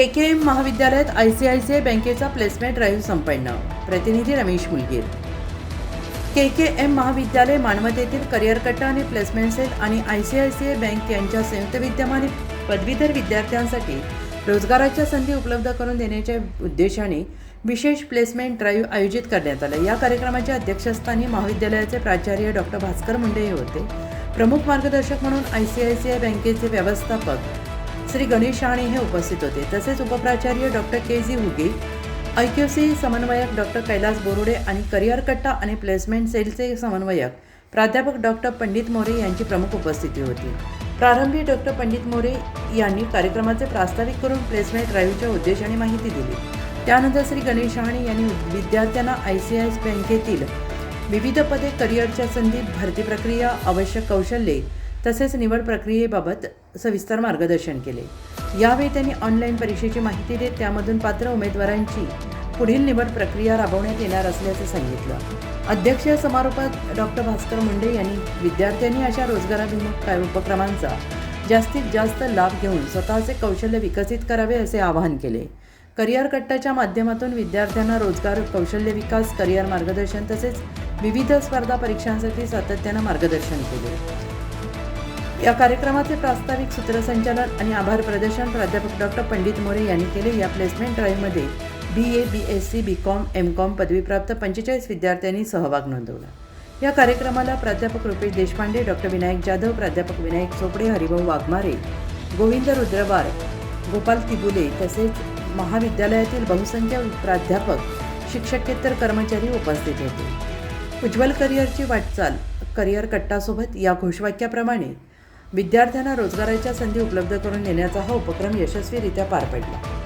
KKM महाविद्यालयात ICICI बँकेचा placement drive संपन्न. प्रतिनिधी रमेश मुलगीर. KKM महाविद्यालय मानवत येथील करिअर कट्टा आणि प्लेसमेंट सेल आणि ICICI बँक यांच्या संयुक्त विद्यमाने पदवीधर विद्यार्थ्यांसाठी रोजगाराच्या संधी उपलब्ध करून देण्याच्या उद्देशाने विशेष प्लेसमेंट ड्राईव्ह आयोजित करण्यात आला. या कार्यक्रमाच्या अध्यक्षस्थानी महाविद्यालयाचे प्राचार्य डॉक्टर भास्कर मुंडे हे होते. प्रमुख मार्गदर्शक म्हणून ICICI बँकेचे व्यवस्थापक श्री गणेश शहाणे हे उपस्थित होते. तसेच उपप्राचार्य डॉक्टर KG हुगे, IQC समन्वयक डॉक्टर कैलास बोरुडे आणि करिअर कट्टा आणि प्लेसमेंट सेलचे समन्वयक प्राध्यापक डॉक्टर पंडित मोरे यांची प्रमुख उपस्थिती होती. प्रारंभी डॉक्टर पंडित मोरे यांनी कार्यक्रमाचे प्रास्ताविक करून प्लेसमेंट ड्राईव्हच्या उद्देशाने माहिती दिली. त्यानंतर श्री गणेश शहाणे यांनी विद्यार्थ्यांना ICICI बँकेतील विविध पदे, करिअरच्या संधी, भरती प्रक्रिया, आवश्यक कौशल्ये तसेच निवड प्रक्रियेबाबत सविस्तर मार्गदर्शन केले. यावेळी त्यांनी ऑनलाईन परीक्षेची माहिती देत त्यामधून पात्र उमेदवारांची पुढील निवड प्रक्रिया राबवण्यात येणार असल्याचे सांगितलं. अध्यक्षीय समारोपात डॉक्टर भास्कर मुंडे यांनी विद्यार्थ्यांनी अशा रोजगाराभिमुख उपक्रमांचा जास्तीत जास्त लाभ घेऊन स्वतःचे कौशल्य विकसित करावे असे आवाहन केले. करिअर कट्टाच्या माध्यमातून विद्यार्थ्यांना रोजगार, कौशल्य विकास, करिअर मार्गदर्शन तसेच विविध स्पर्धा परीक्षांसाठी सातत्यानं मार्गदर्शन केले. या कार्यक्रमाचे प्रास्ताविक, सूत्रसंचालन आणि आभार प्रदर्शन प्राध्यापक डॉक्टर पंडित मोरे यांनी केले. या प्लेसमेंट ड्राईव्हमध्ये BA, BSc, BCom, MCom पदवीप्राप्त 45 विद्यार्थ्यांनी सहभाग नोंदवला. या कार्यक्रमाला प्राध्यापक रुपेश देशपांडे, डॉक्टर विनायक जाधव, प्राध्यापक विनायक चोपडे, हरिभाऊ वाघमारे, गोविंद रुद्रवार, गोपाल तिबुले तसेच महाविद्यालयातील बहुसंख्य प्राध्यापक, शिक्षकेतर कर्मचारी उपस्थित होते. उज्ज्वल करिअरची वाटचाल करिअर कट्टासोबत या घोषवाक्याप्रमाणे विद्यार्थ्यांना रोजगाराच्या संधी उपलब्ध करून देण्याचा हा उपक्रम यशस्वीरित्या पार पडला.